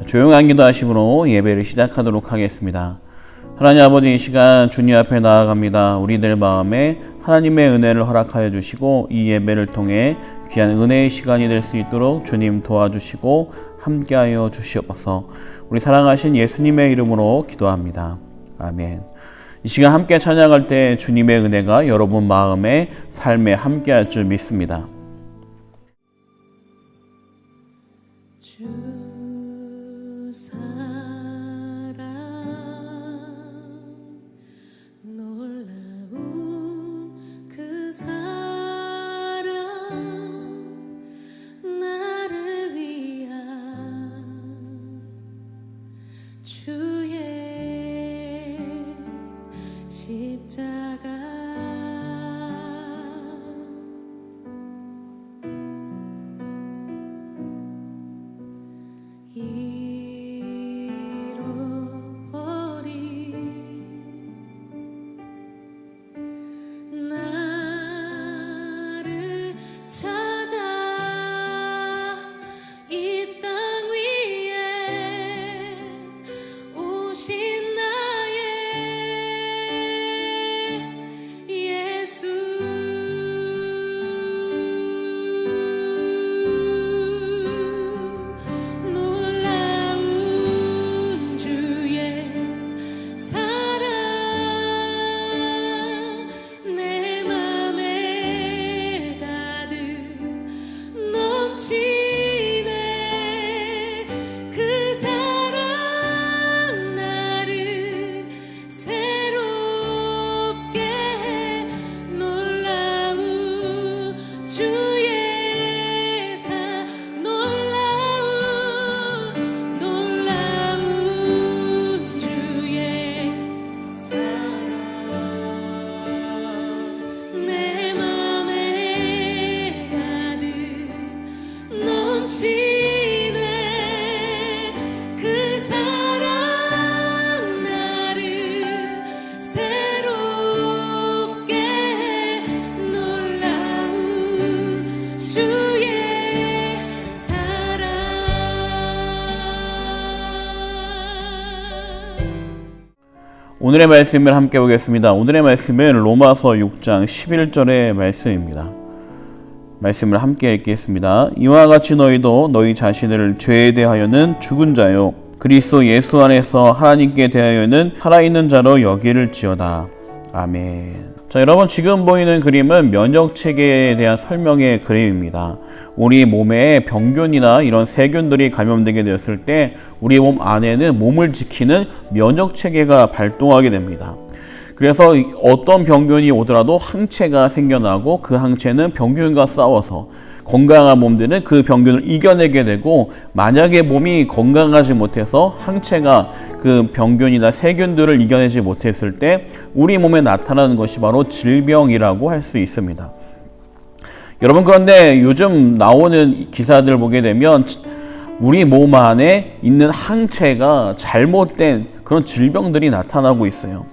조용한 기도하심으로 예배를 시작하도록 하겠습니다. 하나님 아버지, 이 시간 주님 앞에 나아갑니다. 우리들 마음에 하나님의 은혜를 허락하여 주시고 이 예배를 통해 귀한 은혜의 시간이 될 수 있도록 주님 도와주시고 함께하여 주시옵소서. 우리 사랑하신 예수님의 이름으로 기도합니다. 아멘. 이 시간 함께 찬양할 때 주님의 은혜가 여러분 마음에 삶에 함께할 줄 믿습니다. 오늘의 말씀을 함께 보겠습니다. 오늘의 말씀은 로마서 6장 11절의 말씀입니다. 말씀을 함께 읽겠습니다. 이와 같이 너희도 너희 자신을 죄에 대하여는 죽은 자요 그리스도 예수 안에서 하나님께 대하여는 살아있는 자로 여기를지어다. 아멘. 자, 여러분, 지금 보이는 그림은 면역체계에 대한 설명의 그림입니다. 우리 몸에 병균이나 이런 세균들이 감염되게 되었을 때 우리 몸 안에는 몸을 지키는 면역체계가 발동하게 됩니다. 그래서 어떤 병균이 오더라도 항체가 생겨나고 그 항체는 병균과 싸워서 건강한 몸들은 그 병균을 이겨내게 되고, 만약에 몸이 건강하지 못해서 항체가 그 병균이나 세균들을 이겨내지 못했을 때 우리 몸에 나타나는 것이 바로 질병이라고 할 수 있습니다. 여러분, 그런데 요즘 나오는 기사들 보게 되면 우리 몸 안에 있는 항체가 잘못된 그런 질병들이 나타나고 있어요.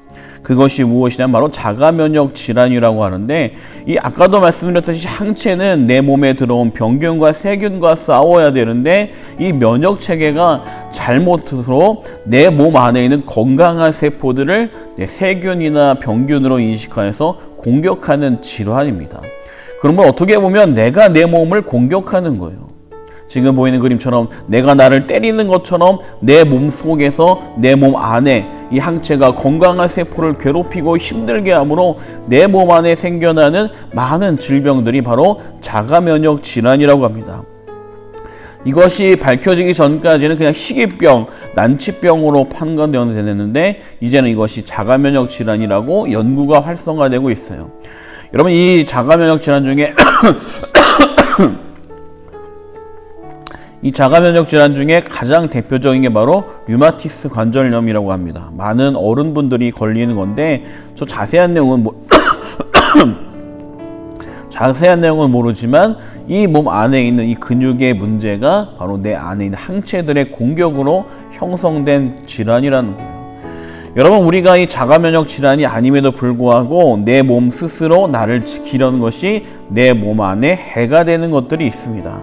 그것이 무엇이냐, 바로 자가면역 질환이라고 하는데, 이 아까도 말씀드렸듯이 항체는 내 몸에 들어온 병균과 세균과 싸워야 되는데 이 면역 체계가 잘못으로 내 몸 안에 있는 건강한 세포들을 세균이나 병균으로 인식하여서 공격하는 질환입니다. 그러면 어떻게 보면 내가 내 몸을 공격하는 거예요. 지금 보이는 그림처럼 내가 나를 때리는 것처럼 내 몸 속에서, 내 몸 안에 이 항체가 건강한 세포를 괴롭히고 힘들게 하므로 내 몸 안에 생겨나는 많은 질병들이 바로 자가면역 질환이라고 합니다. 이것이 밝혀지기 전까지는 그냥 희귀병, 난치병으로 판단되었는데 이제는 이것이 자가면역 질환이라고 연구가 활성화되고 있어요. 여러분, 이 자가면역 질환 중에 이 자가면역 질환 중에 가장 대표적인 게 바로 류마티스 관절염이라고 합니다. 많은 어른분들이 걸리는 건데 저 자세한 내용은 모르지만 이 몸 안에 있는 이 근육의 문제가 바로 내 안에 있는 항체들의 공격으로 형성된 질환이라는 거예요. 여러분, 우리가 이 자가 면역 질환이 아님에도 불구하고 내 몸 스스로 나를 지키려는 것이 내 몸 안에 해가 되는 것들이 있습니다.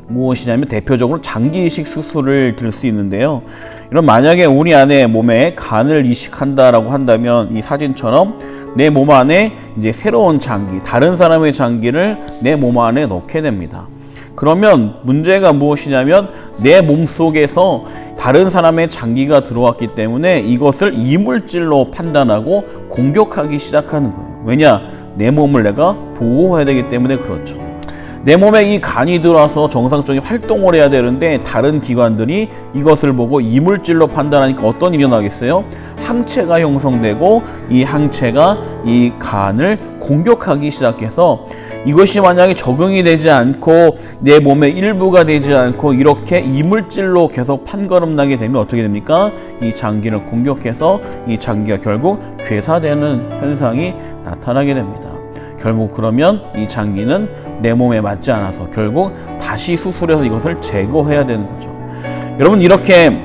무엇이냐면 대표적으로 장기 이식 수술을 들 수 있는데요. 이런 만약에 우리 안에 몸에 간을 이식한다라고 한다면 이 사진처럼 내 몸 안에 이제 새로운 장기, 다른 사람의 장기를 내 몸 안에 넣게 됩니다. 그러면 문제가 무엇이냐면 내 몸 속에서 다른 사람의 장기가 들어왔기 때문에 이것을 이물질로 판단하고 공격하기 시작하는 거예요. 왜냐? 내 몸을 내가 보호해야 되기 때문에 그렇죠. 내 몸에 이 간이 들어와서 정상적인 활동을 해야 되는데 다른 기관들이 이것을 보고 이물질로 판단하니까 어떤 일이 나겠어요? 항체가 형성되고 이 항체가 이 간을 공격하기 시작해서 이것이 만약에 적응이 되지 않고 내 몸의 일부가 되지 않고 이렇게 이물질로 계속 판거름나게 되면 어떻게 됩니까? 이 장기를 공격해서 이 장기가 결국 괴사되는 현상이 나타나게 됩니다. 결국 그러면 이 장기는 내 몸에 맞지 않아서 결국 다시 수술해서 이것을 제거해야 되는 거죠. 여러분, 이렇게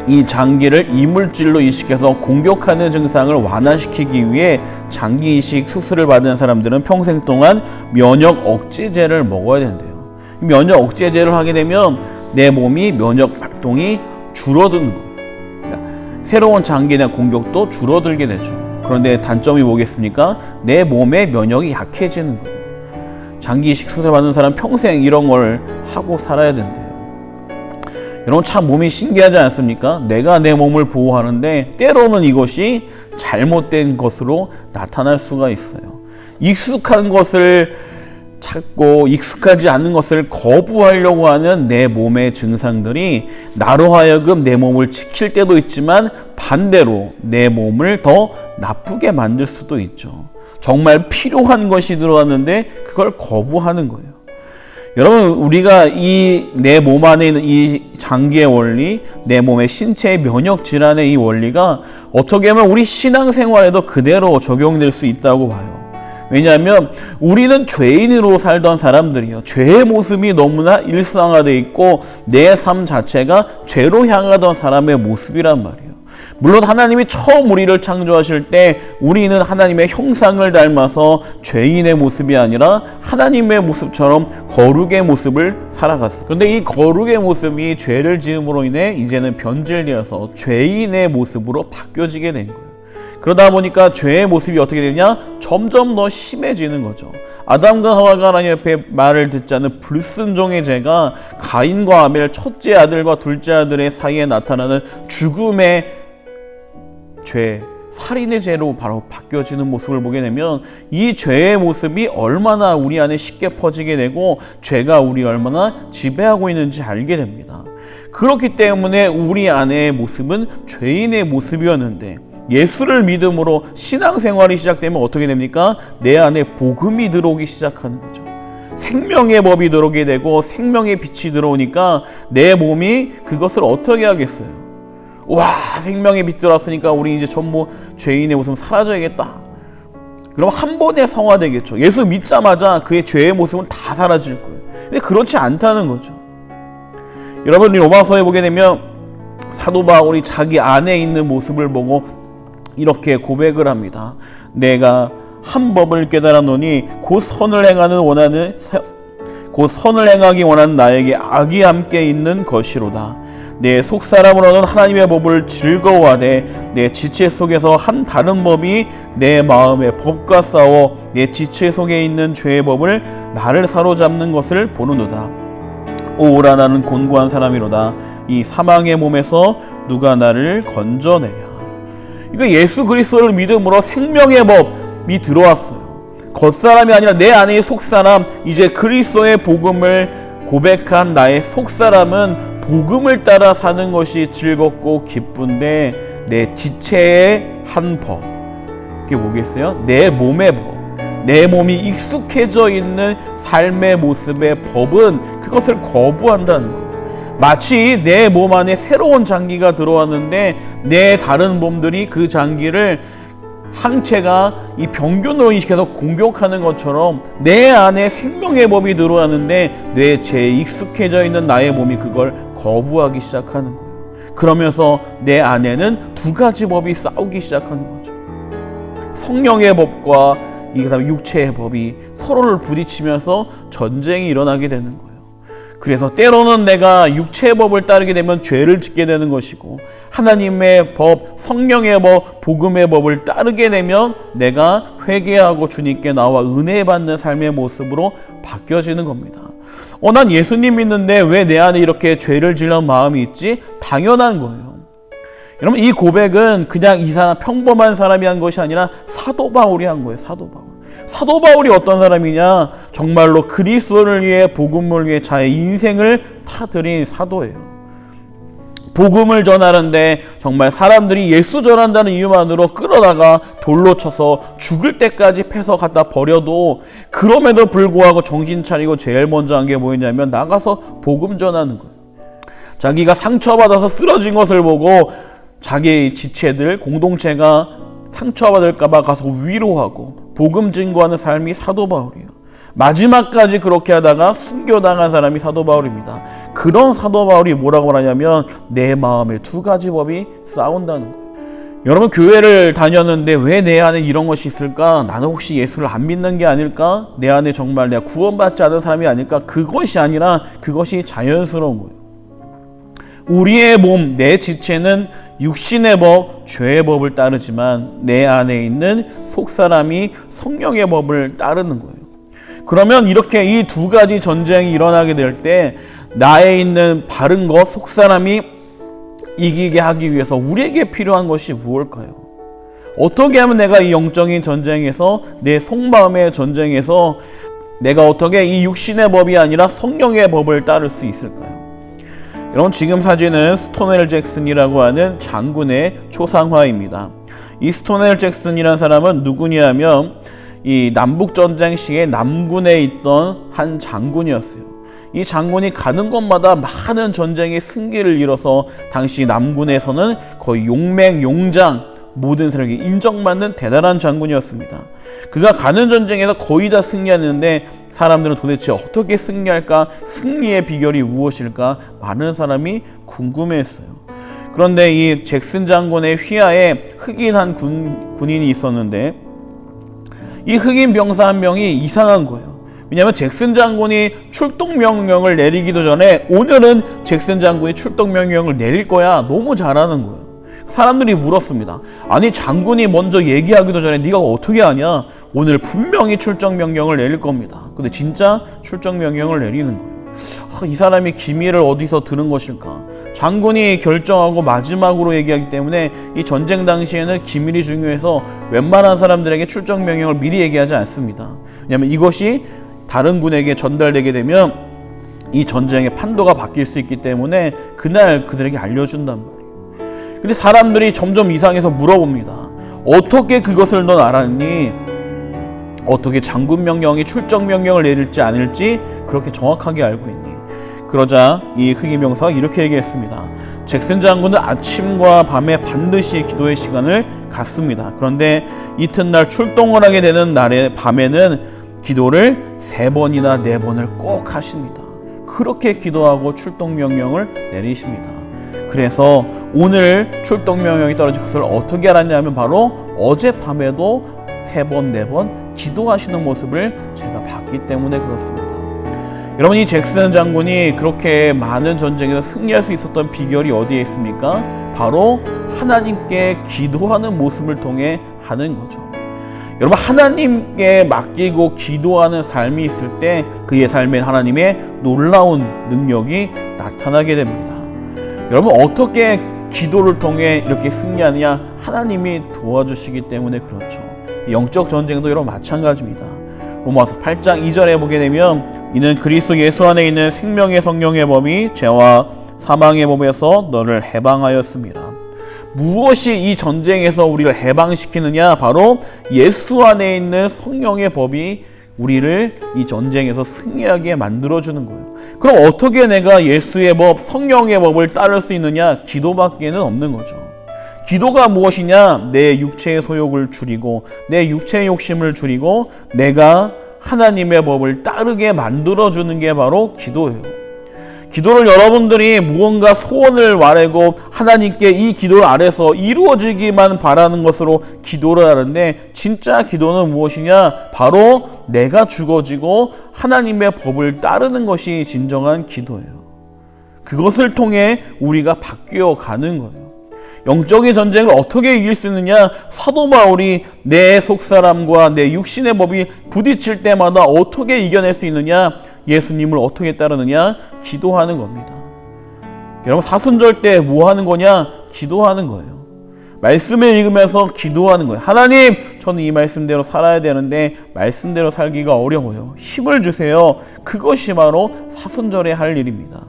이 장기를 이물질로 이식해서 공격하는 증상을 완화시키기 위해 장기 이식 수술을 받은 사람들은 평생 동안 면역 억제제를 먹어야 된대요. 면역 억제제를 하게 되면 내 몸이 면역 활동이 줄어드는 거예요. 그러니까 새로운 장기에 대한 공격도 줄어들게 되죠. 그런데 단점이 뭐겠습니까? 내 몸의 면역이 약해지는 거예요. 장기 이식 수술 받은 사람 평생 이런 걸 하고 살아야 된대요. 여러분, 참 몸이 신기하지 않습니까? 내가 내 몸을 보호하는데 때로는 이것이 잘못된 것으로 나타날 수가 있어요. 익숙한 것을 찾고 익숙하지 않은 것을 거부하려고 하는 내 몸의 증상들이 나로 하여금 내 몸을 지킬 때도 있지만 반대로 내 몸을 더 나쁘게 만들 수도 있죠. 정말 필요한 것이 들어왔는데 그걸 거부하는 거예요. 여러분, 우리가 이 내 몸 안에 있는 이 장기의 원리, 내 몸의 신체의 면역 질환의 이 원리가 어떻게 보면 우리 신앙생활에도 그대로 적용될 수 있다고 봐요. 왜냐하면 우리는 죄인으로 살던 사람들이요. 죄의 모습이 너무나 일상화되어 있고 내 삶 자체가 죄로 향하던 사람의 모습이란 말이에요. 물론 하나님이 처음 우리를 창조하실 때 우리는 하나님의 형상을 닮아서 죄인의 모습이 아니라 하나님의 모습처럼 거룩의 모습을 살아갔어요. 그런데 이 거룩의 모습이 죄를 지음으로 인해 이제는 변질되어서 죄인의 모습으로 바뀌어지게 된 거예요. 그러다 보니까 죄의 모습이 어떻게 되냐? 점점 더 심해지는 거죠. 아담과 하와가 하나님 앞에 말을 듣지 않은 불순종의 죄가 가인과 아벨 첫째 아들과 둘째 아들의 사이에 나타나는 죽음의 죄, 살인의 죄로 바로 바뀌어지는 모습을 보게 되면 이 죄의 모습이 얼마나 우리 안에 쉽게 퍼지게 되고 죄가 우리 얼마나 지배하고 있는지 알게 됩니다. 그렇기 때문에 우리 안의 모습은 죄인의 모습이었는데 예수를 믿음으로 신앙생활이 시작되면 어떻게 됩니까? 내 안에 복음이 들어오기 시작하는 거죠. 생명의 법이 들어오게 되고 생명의 빛이 들어오니까 내 몸이 그것을 어떻게 하겠어요? 와, 생명의 빛 들어왔으니까 우리 이제 전부 죄인의 모습은 사라져야겠다. 그럼 한 번에 성화되겠죠. 예수 믿자마자 그의 죄의 모습은 다 사라질 거예요. 근데 그렇지 않다는 거죠. 여러분, 로마서에 보게 되면 사도 바울이 자기 안에 있는 모습을 보고 이렇게 고백을 합니다. 내가 한 법을 깨달았노니 곧 선을 행하기 원하는 나에게 악이 함께 있는 것이로다. 내 속사람으로는 하나님의 법을 즐거워하되 내 지체 속에서 한 다른 법이 내 마음의 법과 싸워 내 지체 속에 있는 죄의 법을 나를 사로잡는 것을 보는도다. 오라, 나는 곤고한 사람이로다. 이 사망의 몸에서 누가 나를 건져내랴. 이거 예수 그리스도를 믿음으로 생명의 법이 들어왔어요. 겉사람이 아니라 내 안의 속사람, 이제 그리스도의 복음을 고백한 나의 속사람은 복음을 따라 사는 것이 즐겁고 기쁜데 내 지체의 한 법, 그게 뭐겠어요? 내 몸의 법, 내 몸이 익숙해져 있는 삶의 모습의 법은 그것을 거부한다는 거예요. 마치 내 몸 안에 새로운 장기가 들어왔는데 내 다른 몸들이 그 장기를 항체가 이 병균으로 인식해서 공격하는 것처럼 내 안에 생명의 법이 들어왔는데 뇌 죄에 익숙해져 있는 나의 몸이 그걸 거부하기 시작하는 거예요. 그러면서 내 안에는 두 가지 법이 싸우기 시작하는 거죠. 성령의 법과 그다음에 육체의 법이 서로를 부딪히면서 전쟁이 일어나게 되는 거예요. 그래서 때로는 내가 육체의 법을 따르게 되면 죄를 짓게 되는 것이고, 하나님의 법, 성령의 법, 복음의 법을 따르게 되면 내가 회개하고 주님께 나와 은혜 받는 삶의 모습으로 바뀌어지는 겁니다. 난 예수님 믿는데 왜 내 안에 이렇게 죄를 지는 마음이 있지? 당연한 거예요. 여러분, 이 고백은 그냥 이 사람 평범한 사람이 한 것이 아니라 사도 바울이 한 거예요. 사도 바울. 사도 바울이 어떤 사람이냐? 정말로 그리스도를 위해, 복음을 위해 자의 인생을 타드린 사도예요. 복음을 전하는데 정말 사람들이 예수 전한다는 이유만으로 끌어다가 돌로 쳐서 죽을 때까지 패서 갖다 버려도, 그럼에도 불구하고 정신 차리고 제일 먼저 한 게 뭐였냐면 나가서 복음 전하는 거예요. 자기가 상처받아서 쓰러진 것을 보고 자기 지체들, 공동체가 상처받을까 봐 가서 위로하고 복음 증거하는 삶이 사도 바울이에요. 마지막까지 그렇게 하다가 순교당한 사람이 사도 바울입니다. 그런 사도 바울이 뭐라고 말하냐면 내 마음에 두 가지 법이 싸운다는 거예요. 여러분, 교회를 다녔는데 왜 내 안에 이런 것이 있을까? 나는 혹시 예수를 안 믿는 게 아닐까? 내 안에 정말 내가 구원받지 않은 사람이 아닐까? 그것이 아니라 그것이 자연스러운 거예요. 우리의 몸, 내 지체는 육신의 법, 죄의 법을 따르지만 내 안에 있는 속사람이 성령의 법을 따르는 거예요. 그러면 이렇게 이 두 가지 전쟁이 일어나게 될 때 나에 있는 바른 것, 속사람이 이기게 하기 위해서 우리에게 필요한 것이 무엇일까요? 어떻게 하면 내가 이 영적인 전쟁에서, 내 속마음의 전쟁에서 내가 어떻게 이 육신의 법이 아니라 성령의 법을 따를 수 있을까요? 여러분, 지금 사진은 스토넬 잭슨이라고 하는 장군의 초상화입니다. 이 스토넬 잭슨이라는 사람은 누구냐면 이 남북전쟁 시에 남군에 있던 한 장군이었어요. 이 장군이 가는 곳마다 많은 전쟁의 승기를 이뤄서 당시 남군에서는 거의 용맹, 용장, 모든 사람에게 인정받는 대단한 장군이었습니다. 그가 가는 전쟁에서 거의 다 승리하는데 사람들은 도대체 어떻게 승리할까? 승리의 비결이 무엇일까? 많은 사람이 궁금해했어요. 그런데 이 잭슨 장군의 휘하에 흑인 한 군인이 있었는데 이 흑인 병사 한 명이 이상한 거예요. 왜냐하면 잭슨 장군이 출동 명령을 내리기도 전에 오늘은 잭슨 장군이 출동 명령을 내릴 거야. 너무 잘하는 거예요. 사람들이 물었습니다. 아니, 장군이 먼저 얘기하기도 전에 네가 어떻게 아냐? 오늘 분명히 출정 명령을 내릴 겁니다. 근데 진짜 출정 명령을 내리는 거예요. 이 사람이 기밀을 어디서 들은 것일까? 장군이 결정하고 마지막으로 얘기하기 때문에 이 전쟁 당시에는 기밀이 중요해서 웬만한 사람들에게 출정 명령을 미리 얘기하지 않습니다. 왜냐하면 이것이 다른 군에게 전달되게 되면 이 전쟁의 판도가 바뀔 수 있기 때문에 그날 그들에게 알려준단 말이에요. 근데 사람들이 점점 이상해서 물어봅니다. 어떻게 그것을 넌 알았니? 어떻게 장군 명령이 출정 명령을 내릴지 아닐지 그렇게 정확하게 알고 있니? 그러자 이 흑인 병사가 이렇게 얘기했습니다. 잭슨 장군은 아침과 밤에 반드시 기도의 시간을 갖습니다. 그런데 이튿날 출동을 하게 되는 날의 밤에는 기도를 3번이나 4번을 꼭 하십니다. 그렇게 기도하고 출동 명령을 내리십니다. 그래서 오늘 출동 명령이 떨어진 것을 어떻게 알았냐면 바로 어젯밤에도 3번, 4번 기도하시는 모습을 제가 봤기 때문에 그렇습니다. 여러분, 이 잭슨 장군이 그렇게 많은 전쟁에서 승리할 수 있었던 비결이 어디에 있습니까? 바로 하나님께 기도하는 모습을 통해 하는 거죠. 여러분, 하나님께 맡기고 기도하는 삶이 있을 때 그의 삶에 하나님의 놀라운 능력이 나타나게 됩니다. 여러분, 어떻게 기도를 통해 이렇게 승리하느냐? 하나님이 도와주시기 때문에 그렇죠. 영적 전쟁도 여러분 마찬가지입니다. 로마서 8장 2절에 보게 되면 이는 그리스도 예수 안에 있는 생명의 성령의 법이 죄와 사망의 법에서 너를 해방하였습니다. 무엇이 이 전쟁에서 우리를 해방시키느냐? 바로 예수 안에 있는 성령의 법이 우리를 이 전쟁에서 승리하게 만들어주는 거예요. 그럼 어떻게 내가 예수의 법, 성령의 법을 따를 수 있느냐? 기도밖에는 없는 거죠. 기도가 무엇이냐? 내 육체의 소욕을 줄이고 내 육체의 욕심을 줄이고 내가 하나님의 법을 따르게 만들어주는 게 바로 기도예요. 기도를 여러분들이 무언가 소원을 말하고 하나님께 이 기도를 아래서 이루어지기만 바라는 것으로 기도를 하는데, 진짜 기도는 무엇이냐? 바로 내가 죽어지고 하나님의 법을 따르는 것이 진정한 기도예요. 그것을 통해 우리가 바뀌어 가는 거예요. 영적인 전쟁을 어떻게 이길 수 있느냐? 사도 바울이 내 속사람과 내 육신의 법이 부딪힐 때마다 어떻게 이겨낼 수 있느냐? 예수님을 어떻게 따르느냐? 기도하는 겁니다. 여러분, 사순절 때 뭐 하는 거냐? 기도하는 거예요. 말씀을 읽으면서 기도하는 거예요. 하나님, 저는 이 말씀대로 살아야 되는데 말씀대로 살기가 어려워요. 힘을 주세요. 그것이 바로 사순절에 할 일입니다.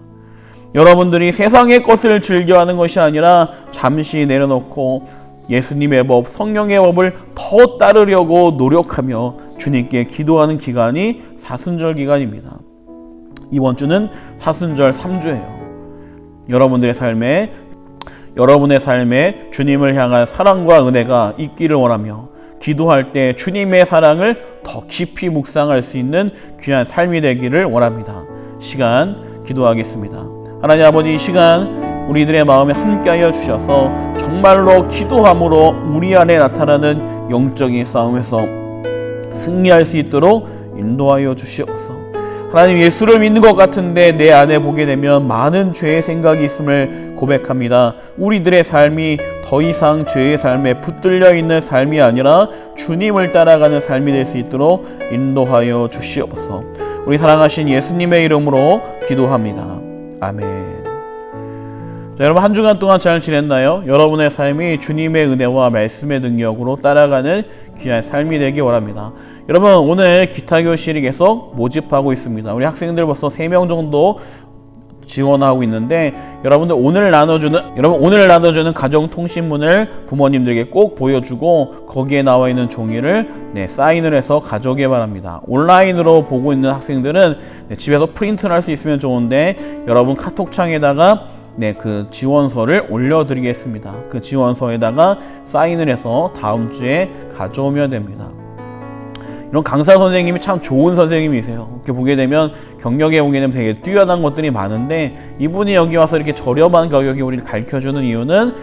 여러분들이 세상의 것을 즐겨하는 것이 아니라 잠시 내려놓고 예수님의 법, 성령의 법을 더 따르려고 노력하며 주님께 기도하는 기간이 사순절 기간입니다. 이번 주는 사순절 3주예요. 여러분의 삶에 주님을 향한 사랑과 은혜가 있기를 원하며, 기도할 때 주님의 사랑을 더 깊이 묵상할 수 있는 귀한 삶이 되기를 원합니다. 시간 기도하겠습니다. 하나님 아버지, 이 시간 우리들의 마음에 함께하여 주셔서 정말로 기도함으로 우리 안에 나타나는 영적인 싸움에서 승리할 수 있도록 인도하여 주시옵소서. 하나님, 예수를 믿는 것 같은데 내 안에 보게 되면 많은 죄의 생각이 있음을 고백합니다. 우리들의 삶이 더 이상 죄의 삶에 붙들려 있는 삶이 아니라 주님을 따라가는 삶이 될 수 있도록 인도하여 주시옵소서. 우리 사랑하신 예수님의 이름으로 기도합니다. 아멘. 자, 여러분, 한 주간 동안 잘 지냈나요? 여러분의 삶이 주님의 은혜와 말씀의 능력으로 따라가는 귀한 삶이 되기 원합니다. 여러분, 오늘 기타 교실이 계속 모집하고 있습니다. 우리 학생들 벌써 3명 정도 지원하고 있는데, 여러분들 오늘 나눠주는 가정통신문을 부모님들에게 꼭 보여주고 거기에 나와 있는 종이를 사인을 해서 가져오기 바랍니다. 온라인으로 보고 있는 학생들은 집에서 프린트를 할 수 있으면 좋은데, 여러분 카톡창에다가 그 지원서를 올려드리겠습니다. 그 지원서에다가 사인을 해서 다음 주에 가져오면 됩니다. 이런 강사 선생님이 참 좋은 선생님이세요. 이렇게 보게 되면 경력에 보게 되면 되게 뛰어난 것들이 많은데, 이분이 여기 와서 이렇게 저렴한 가격에 우리를 가르쳐주는 이유는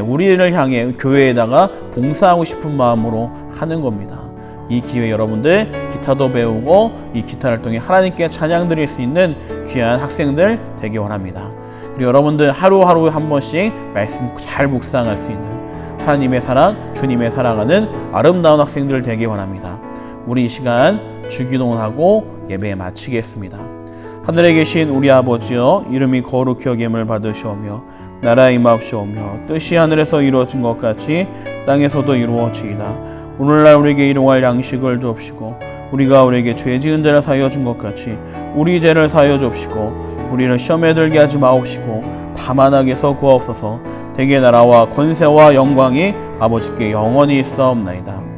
우리를 향해 교회에다가 봉사하고 싶은 마음으로 하는 겁니다. 이 기회에 여러분들 기타도 배우고 이 기타 활동에 하나님께 찬양 드릴 수 있는 귀한 학생들 되기 원합니다. 그리고 여러분들 하루하루 한 번씩 말씀 잘 묵상할 수 있는 하나님의 사랑, 주님의 사랑하는 아름다운 학생들 되기 원합니다. 우리 이 시간 주기도문 하고 예배 마치겠습니다. 하늘에 계신 우리 아버지여, 이름이 거룩히 여김을 받으시오며 나라의 임하옵시오며 뜻이 하늘에서 이루어진 것 같이 땅에서도 이루어지이다. 오늘날 우리에게 일용할 양식을 주옵시고, 우리가 우리에게 죄 지은 자를 사하여 준 것 같이 우리 죄를 사하여 주옵시고, 우리를 시험에 들게 하지 마옵시고 다만 악에서 구하옵소서. 대개 나라와 권세와 영광이 아버지께 영원히 있사옵나이다.